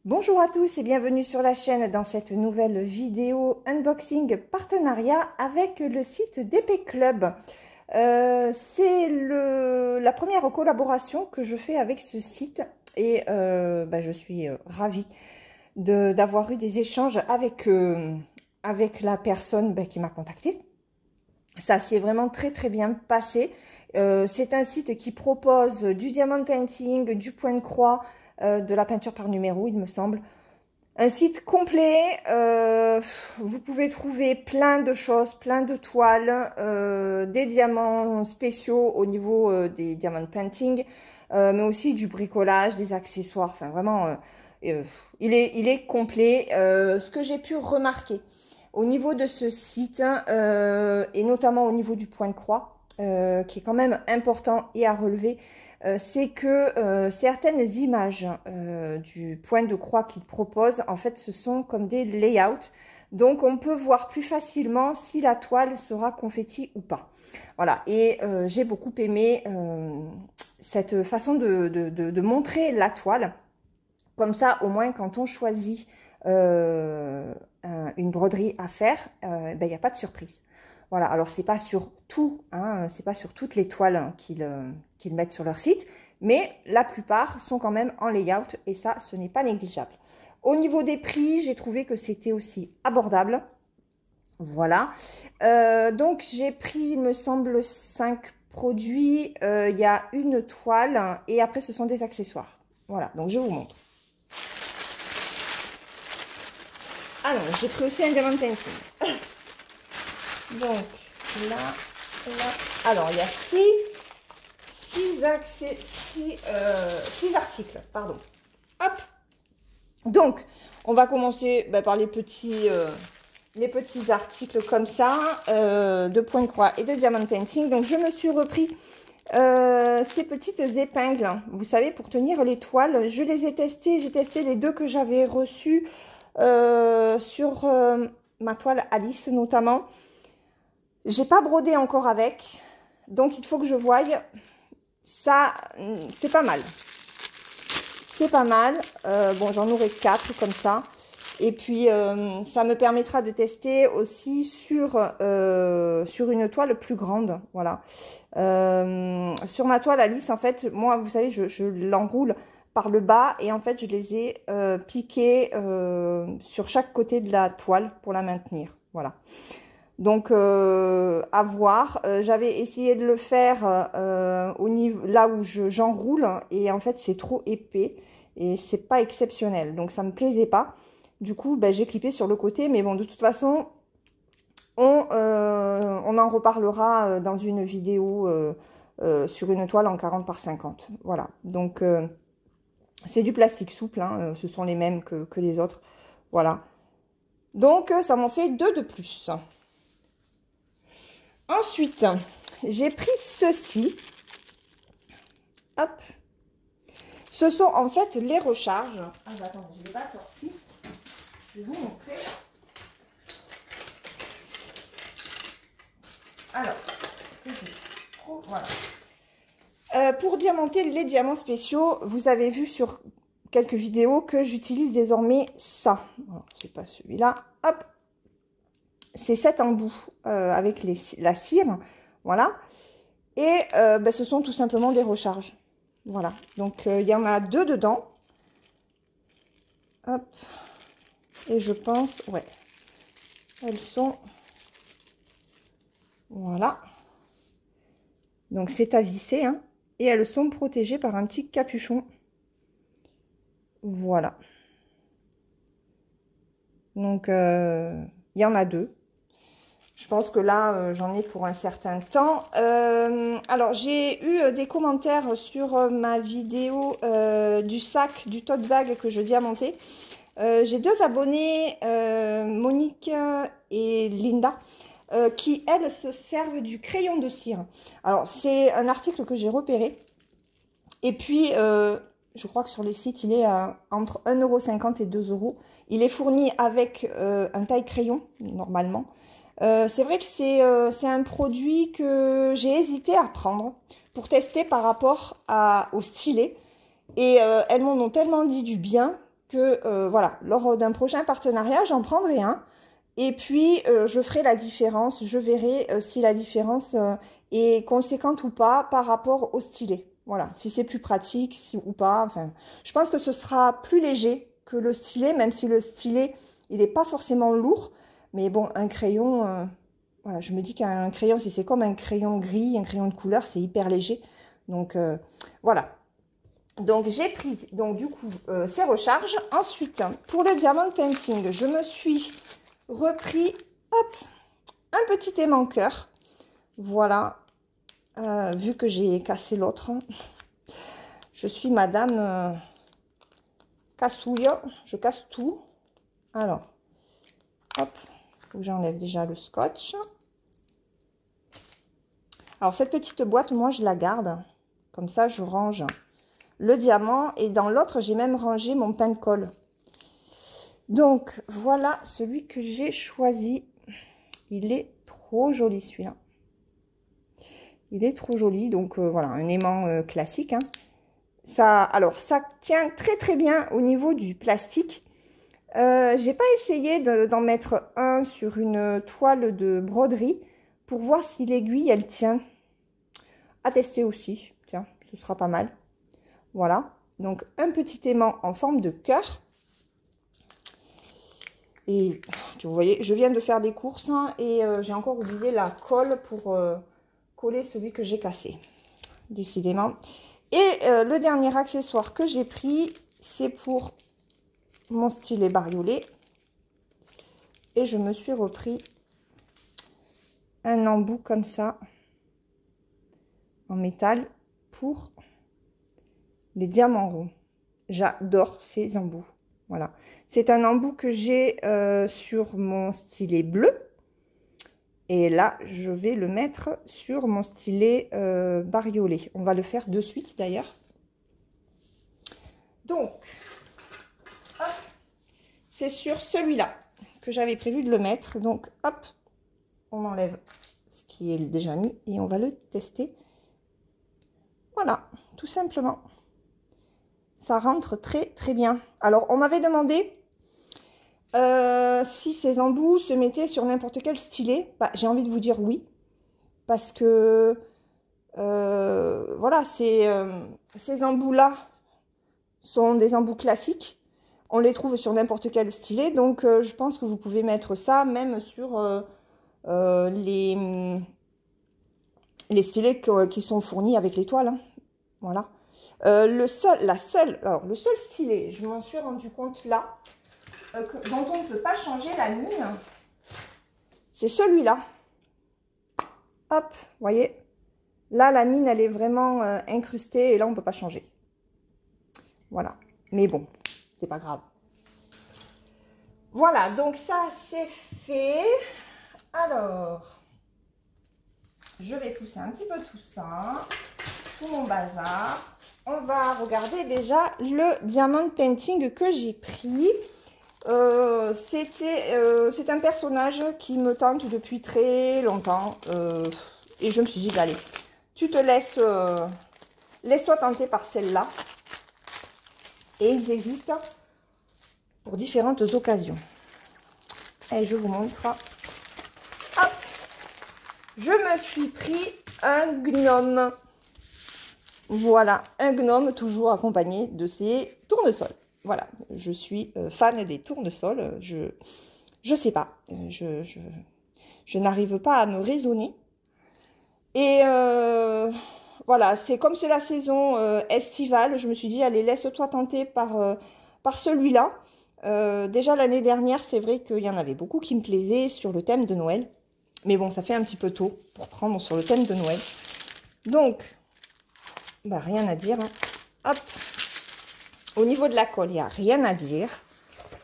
Bonjour à tous et bienvenue sur la chaîne dans cette nouvelle vidéo unboxing partenariat avec le site DP Club. C'est la première collaboration que je fais avec ce site et je suis ravie d'avoir eu des échanges avec la personne qui m'a contactée. Ça s'est vraiment très bien passé. C'est un site qui propose du diamond painting, du point de croix, de la peinture par numéro, il me semble. Un site complet, vous pouvez trouver plein de choses, plein de toiles, des diamants spéciaux au niveau des diamond painting, mais aussi du bricolage, des accessoires, enfin vraiment, il est complet. Ce que j'ai pu remarquer au niveau de ce site, et notamment au niveau du point de croix, qui est quand même important et à relever, c'est que certaines images du point de croix qu'il propose, en fait, ce sont comme des layouts. Donc, on peut voir plus facilement si la toile sera confetti ou pas. Voilà, et j'ai beaucoup aimé cette façon de montrer la toile. Comme ça, au moins, quand on choisit une broderie à faire, il n'y a pas de surprise. Voilà, alors c'est pas sur tout, hein, c'est pas sur toutes les toiles qu'ils mettent sur leur site, mais la plupart sont quand même en layout et ça, ce n'est pas négligeable. Au niveau des prix, j'ai trouvé que c'était aussi abordable. Voilà, donc j'ai pris, il me semble, 5 produits. Il y a une toile et après ce sont des accessoires. Voilà, donc je vous montre. Alors, j'ai pris aussi un diamond painting. Donc, là. Alors, il y a 6 articles, pardon. Hop. Donc, on va commencer par les petits articles comme ça, de point de croix et de diamond painting. Donc, je me suis repris ces petites épingles, vous savez, pour tenir les toiles. Je les ai testées, j'ai testé les deux que j'avais reçus sur ma toile Alice notamment. J'ai pas brodé encore avec, donc il faut que je voie. Ça, c'est pas mal. C'est pas mal. Bon, j'en aurai 4 comme ça. Et puis, ça me permettra de tester aussi sur une toile plus grande. Voilà. Sur ma toile Alice, en fait, moi, vous savez, je l'enroule par le bas. Et en fait, je les ai piqués sur chaque côté de la toile pour la maintenir. Voilà. Donc, à voir. J'avais essayé de le faire au niveau, là où j'enroule. Et en fait, c'est trop épais. Et c'est pas exceptionnel. Donc, ça me plaisait pas. Du coup, j'ai clippé sur le côté. Mais bon, de toute façon, on en reparlera dans une vidéo sur une toile en 40 par 50. Voilà. Donc, c'est du plastique souple. Hein, ce sont les mêmes que les autres. Voilà. Donc, ça m'en fait 2 de plus. Ensuite, j'ai pris ceci. Hop. Ce sont en fait les recharges. Ah, attends, je ne l'ai pas sorti. Je vais vous montrer. Alors, voilà. Pour diamanter les diamants spéciaux, vous avez vu sur quelques vidéos que j'utilise désormais ça. C'est pas celui-là. Hop. C'est 7 embouts avec la cire. Voilà. Et ce sont tout simplement des recharges. Voilà. Donc, il y en a 2 dedans. Hop. Et je pense, ouais. Elles sont... Voilà. Donc, c'est à visser, hein. Et elles sont protégées par un petit capuchon. Voilà. Donc, il y en a 2. Je pense que là, j'en ai pour un certain temps. Alors, j'ai eu des commentaires sur ma vidéo du sac, du tote bag que je diamantais. J'ai 2 abonnés, Monique et Linda, qui, elles, se servent du crayon de cire. Alors, c'est un article que j'ai repéré. Et puis, je crois que sur les sites, il est entre 1,50 € et 2 €. Il est fourni avec un taille-crayon, normalement. C'est vrai que c'est un produit que j'ai hésité à prendre pour tester par rapport au stylet. Et elles m'en ont tellement dit du bien que, voilà, lors d'un prochain partenariat, j'en prendrai un. Et puis, je ferai la différence. Je verrai si la différence est conséquente ou pas par rapport au stylet. Voilà, si c'est plus pratique ou pas. Enfin, je pense que ce sera plus léger que le stylet, même si le stylet, il n'est pas forcément lourd. Mais bon, un crayon, voilà, je me dis qu'un crayon, si c'est comme un crayon gris, un crayon de couleur, c'est hyper léger. Donc, voilà. Donc, j'ai pris, donc du coup, ces recharges. Ensuite, pour le diamond painting, je me suis repris, hop, un petit émancœur. Voilà, vu que j'ai cassé l'autre. Je suis madame cassouille, je casse tout. Alors, hop, faut que j'enlève déjà le scotch. Alors, cette petite boîte, moi, je la garde. Comme ça, je range le diamant. Et dans l'autre, j'ai même rangé mon pain de colle. Donc, voilà celui que j'ai choisi. Il est trop joli, celui-là. Il est trop joli. Donc, voilà, un aimant classique. Hein. Ça, alors, ça tient très, très bien au niveau du plastique. J'ai pas essayé d'en mettre un sur une toile de broderie pour voir si l'aiguille, elle tient. À tester aussi. Tiens, ce sera pas mal. Voilà. Donc, un petit aimant en forme de cœur. Et vous voyez, je viens de faire des courses hein, et j'ai encore oublié la colle pour coller celui que j'ai cassé. Décidément. Et le dernier accessoire que j'ai pris, c'est pour mon stylet bariolé. Et je me suis repris un embout comme ça, en métal, pour les diamants ronds. J'adore ces embouts. Voilà. C'est un embout que j'ai sur mon stylet bleu. Et là, je vais le mettre sur mon stylet bariolé. On va le faire de suite d'ailleurs. Donc, c'est sur celui-là que j'avais prévu de le mettre. Donc, hop, on enlève ce qui est déjà mis et on va le tester. Voilà, tout simplement. Ça rentre très, très bien. Alors, on m'avait demandé si ces embouts se mettaient sur n'importe quel stylet. Bah, j'ai envie de vous dire oui. Parce que, voilà, ces embouts-là sont des embouts classiques. On les trouve sur n'importe quel stylet. Donc, je pense que vous pouvez mettre ça même sur les stylets qui sont fournis avec l'étoile. Hein. Voilà. Le seul stylet, je m'en suis rendu compte là, dont on ne peut pas changer la mine, c'est celui-là. Hop, vous voyez, là la mine elle est vraiment incrustée et là on ne peut pas changer. Voilà, mais bon, c'est pas grave. Voilà, donc ça c'est fait. Alors, je vais pousser un petit peu tout ça, tout mon bazar. On va regarder déjà le diamond painting que j'ai pris. C'est un personnage qui me tente depuis très longtemps et je me suis dit allez, tu te laisse-toi tenter par celle-là. Et ils existent pour différentes occasions. Et je vous montre. Hop, je me suis pris un gnome. Voilà, un gnome toujours accompagné de ses tournesols. Voilà, je suis fan des tournesols. Je sais pas, je n'arrive pas à me raisonner. Et voilà, c'est comme c'est la saison estivale, je me suis dit, allez, laisse-toi tenter par celui-là. Déjà l'année dernière, c'est vrai qu'il y en avait beaucoup qui me plaisaient sur le thème de Noël. Mais bon, ça fait un petit peu tôt pour prendre sur le thème de Noël. Donc, bah, rien à dire. Hein. Hop. Au niveau de la colle, il n'y a rien à dire.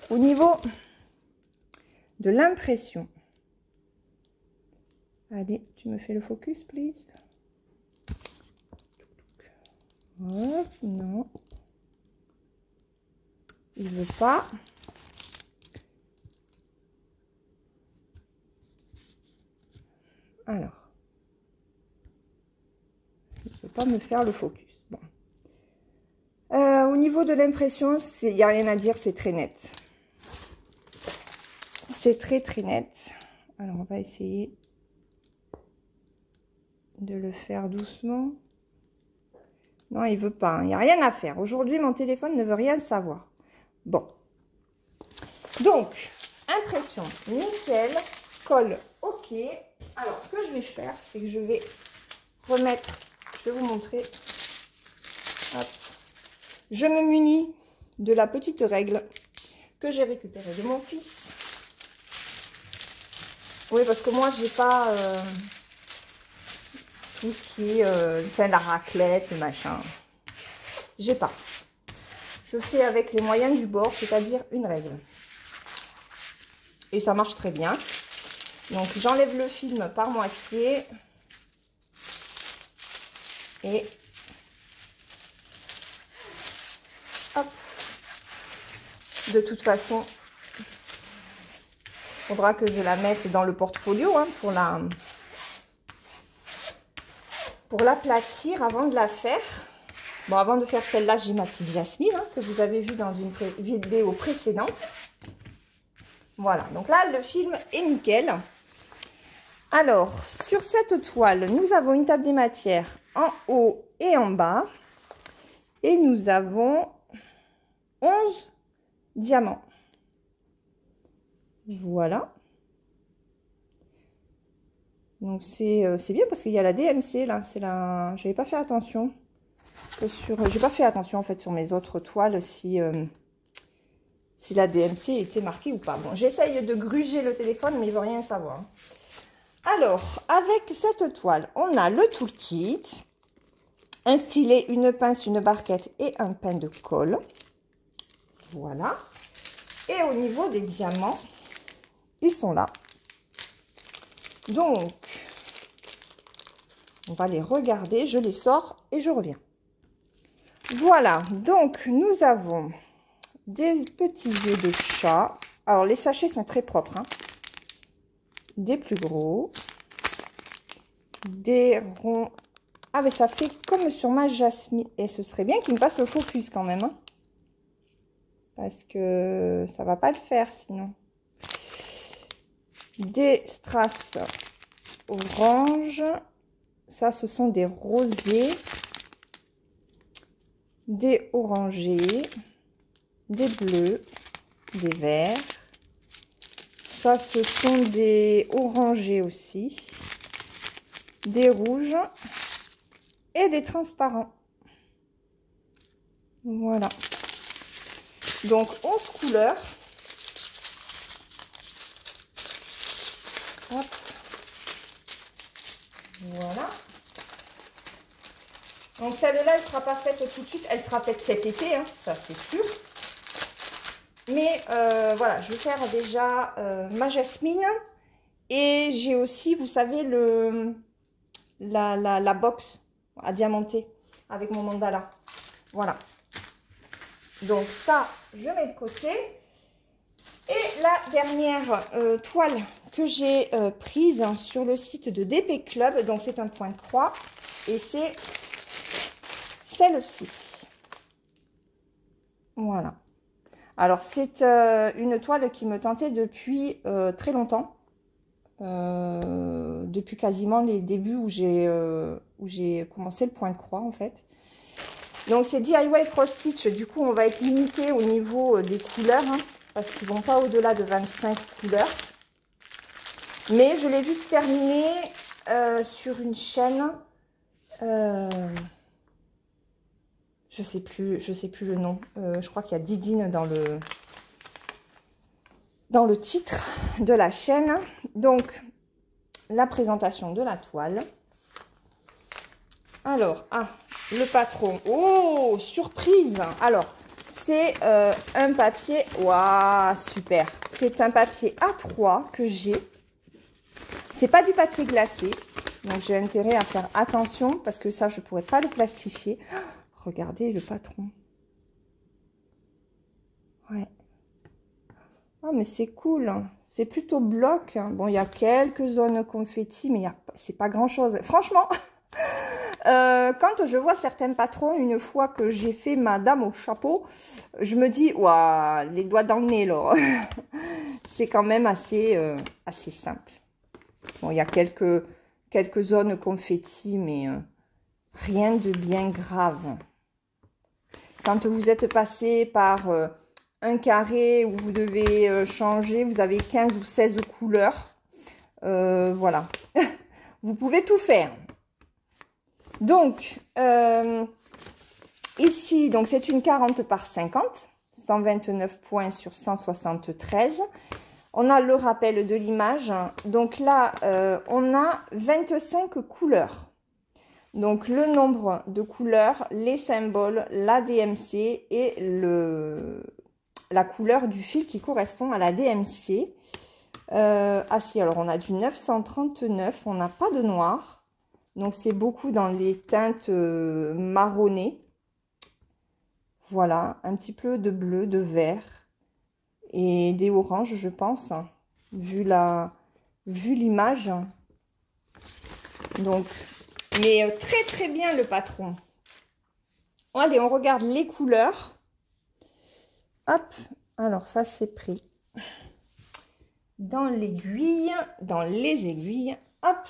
Au niveau de l'impression. Allez, tu me fais le focus, please. Hop, non. Il ne veut pas. Alors. Il ne veut pas me faire le focus. Bon. au niveau de l'impression, il n'y a rien à dire, c'est très net. C'est très très net. Alors on va essayer de le faire doucement. Non, il veut pas, il n'y a rien à faire. Aujourd'hui, mon téléphone ne veut rien savoir. Bon. Donc, impression nickel, colle ok. Alors, ce que je vais faire, c'est que je vais remettre, je vais vous montrer. Hop. Je me munis de la petite règle que j'ai récupérée de mon fils. Oui, parce que moi, j'ai pas tout ce qui est la raclette, le machin. J'ai pas. Je fais avec les moyens du bord, c'est-à-dire une règle. Et ça marche très bien. Donc, j'enlève le film par moitié. Et hop. De toute façon, il faudra que je la mette dans le portfolio hein, pour l'aplatir avant de la faire. Bon, avant de faire celle-là, j'ai ma petite Jasmine hein, que vous avez vue dans une vidéo précédente. Voilà, donc là, le film est nickel. Alors, sur cette toile, nous avons une table des matières en haut et en bas. Et nous avons 11 diamants. Voilà. Donc, c'est bien parce qu'il y a la DMC, là. Je n'avais pas fait attention. J'ai pas fait attention, en fait, sur mes autres toiles, si la DMC était marquée ou pas. Bon, j'essaye de gruger le téléphone, mais il ne veut rien savoir. Alors, avec cette toile, on a le toolkit, un stylet, une pince, une barquette et un pain de colle. Voilà. Et au niveau des diamants, ils sont là. Donc, on va les regarder. Je les sors et je reviens. Voilà. Donc, nous avons des petits yeux de chat. Alors, les sachets sont très propres. Hein. Des plus gros. Des ronds. Ah, mais ça fait comme sur ma Jasmine. Et ce serait bien qu'il me passe le focus quand même. Hein. Parce que ça va pas le faire sinon. Des strass orange. Ça, ce sont des rosés. Des orangés. Des bleus. Des verts. Ça, ce sont des orangés aussi. Des rouges. Et des transparents. Voilà. Donc, 11 couleurs. Hop. Voilà. Donc, celle-là, elle ne sera pas faite tout de suite. Elle sera faite cet été, hein, ça c'est sûr. Mais voilà, je vais faire déjà ma Jasmine. Et j'ai aussi, vous savez, la box à diamanter avec mon mandala. Voilà. Donc ça, je mets de côté. Et la dernière toile que j'ai prise sur le site de DP Club, donc c'est un point de croix, et c'est celle-ci. Voilà. Alors c'est une toile qui me tentait depuis très longtemps, depuis quasiment les débuts où j'ai commencé le point de croix en fait. Donc c'est DIY Cross Stitch, du coup on va être limité au niveau des couleurs, hein, parce qu'ils vont pas au-delà de 25 couleurs. Mais je l'ai vu terminer sur une chaîne, je sais plus le nom, je crois qu'il y a Didine dans le titre de la chaîne. Donc la présentation de la toile. Alors, le patron. Oh, surprise! Alors, c'est un papier. Waouh, super! C'est un papier A3 que j'ai. C'est pas du papier glacé. Donc, j'ai intérêt à faire attention parce que ça, je pourrais pas le plastifier. Oh, regardez le patron. Ouais. Oh, mais c'est cool. C'est plutôt bloc. Bon, il y a quelques zones confetti, mais c'est pas grand-chose. Franchement... Quand je vois certains patrons, une fois que j'ai fait ma dame au chapeau, je me dis, waouh, les doigts dans le nez, là. C'est quand même assez simple. Bon, il y a quelques zones confetti, mais rien de bien grave. Quand vous êtes passé par un carré où vous devez changer, vous avez 15 ou 16 couleurs. Voilà. Vous pouvez tout faire. Donc, ici, donc c'est une 40 par 50, 129 points sur 173. On a le rappel de l'image. Donc là, on a 25 couleurs. Donc, le nombre de couleurs, les symboles, la DMC et la couleur du fil qui correspond à la DMC. Ah si, alors on a du 939, on n'a pas de noir. Donc, c'est beaucoup dans les teintes marronnées. Voilà, un petit peu de bleu, de vert et des oranges, je pense, vu l'image. Donc, mais très très bien le patron. Allez, on regarde les couleurs. Hop, alors ça c'est pris dans l'aiguille, dans les aiguilles. Hop,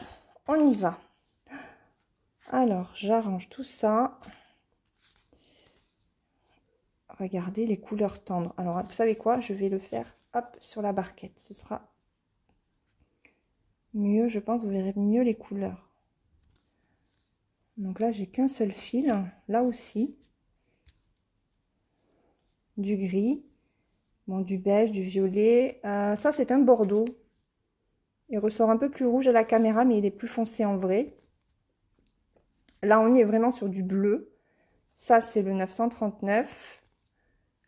on y va. Alors, j'arrange tout ça. Regardez les couleurs tendres. Alors, vous savez quoi? Je vais le faire, hop, sur la barquette. Ce sera mieux, je pense. Vous verrez mieux les couleurs. Donc là, j'ai qu'un seul fil. Là aussi. Du gris. Bon, du beige, du violet. Ça, c'est un bordeaux. Il ressort un peu plus rouge à la caméra, mais il est plus foncé en vrai. Là, on est vraiment sur du bleu. Ça, c'est le 939.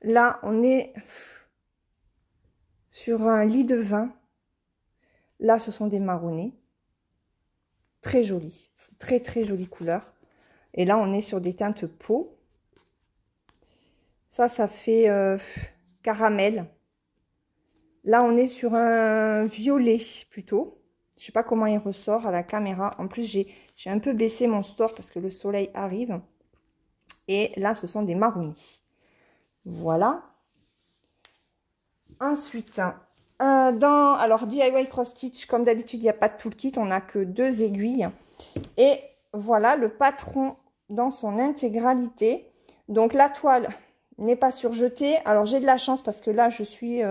Là, on est sur un lit de vin. Là, ce sont des marronnés. Très jolis. Très, très jolie couleur. Et là, on est sur des teintes peau. Ça fait caramel. Là, on est sur un violet plutôt. Je ne sais pas comment il ressort à la caméra. En plus, j'ai un peu baissé mon store parce que le soleil arrive. Et là, ce sont des marronis. Voilà. Ensuite, alors DIY Cross Stitch, comme d'habitude, il n'y a pas de toolkit. On n'a que 2 aiguilles. Et voilà le patron dans son intégralité. Donc, la toile n'est pas surjetée. Alors, j'ai de la chance parce que là, je suis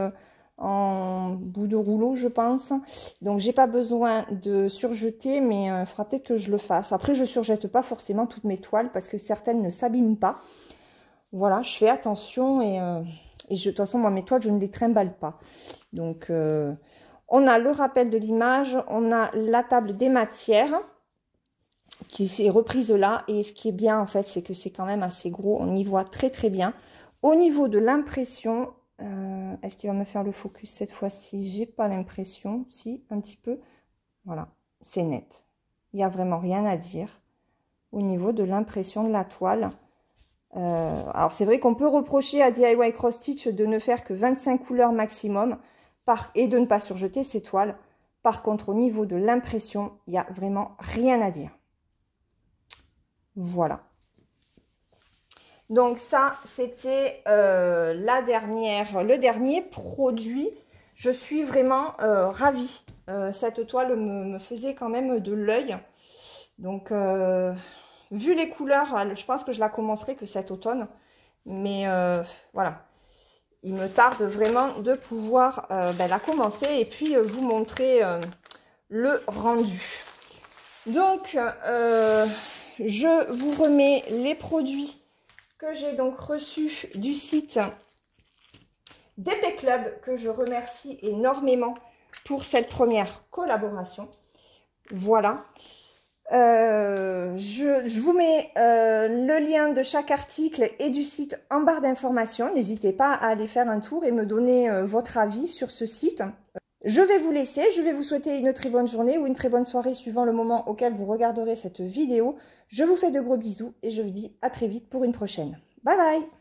en bout de rouleau, je pense. Donc, j'ai pas besoin de surjeter, mais il faudra peut-être que je le fasse. Après, je surjette pas forcément toutes mes toiles parce que certaines ne s'abîment pas. Voilà, je fais attention et de toute façon, moi, mes toiles, je ne les trimballe pas. Donc, on a le rappel de l'image, on a la table des matières qui est reprise là. Et ce qui est bien, en fait, c'est que c'est quand même assez gros. On y voit très, très bien. Au niveau de l'impression, est-ce qu'il va me faire le focus cette fois-ci? J'ai pas l'impression. Si, un petit peu. Voilà, c'est net. Il n'y a vraiment rien à dire au niveau de l'impression de la toile. Alors, c'est vrai qu'on peut reprocher à DIY Cross Stitch de ne faire que 25 couleurs maximum et de ne pas surjeter ses toiles. Par contre, au niveau de l'impression, il n'y a vraiment rien à dire. Voilà. Donc ça, c'était le dernier produit. Je suis vraiment ravie. Cette toile me faisait quand même de l'œil. Donc, vu les couleurs, je pense que je la commencerai que cet automne. Mais voilà, il me tarde vraiment de pouvoir la commencer et puis vous montrer le rendu. Donc, je vous remets les produits que j'ai donc reçus du site d'Épée Club, que je remercie énormément pour cette première collaboration. Voilà. Je vous mets le lien de chaque article et du site en barre d'informations. N'hésitez pas à aller faire un tour et me donner votre avis sur ce site. Je vais vous laisser. Je vais vous souhaiter une très bonne journée ou une très bonne soirée suivant le moment auquel vous regarderez cette vidéo. Je vous fais de gros bisous et je vous dis à très vite pour une prochaine. Bye bye!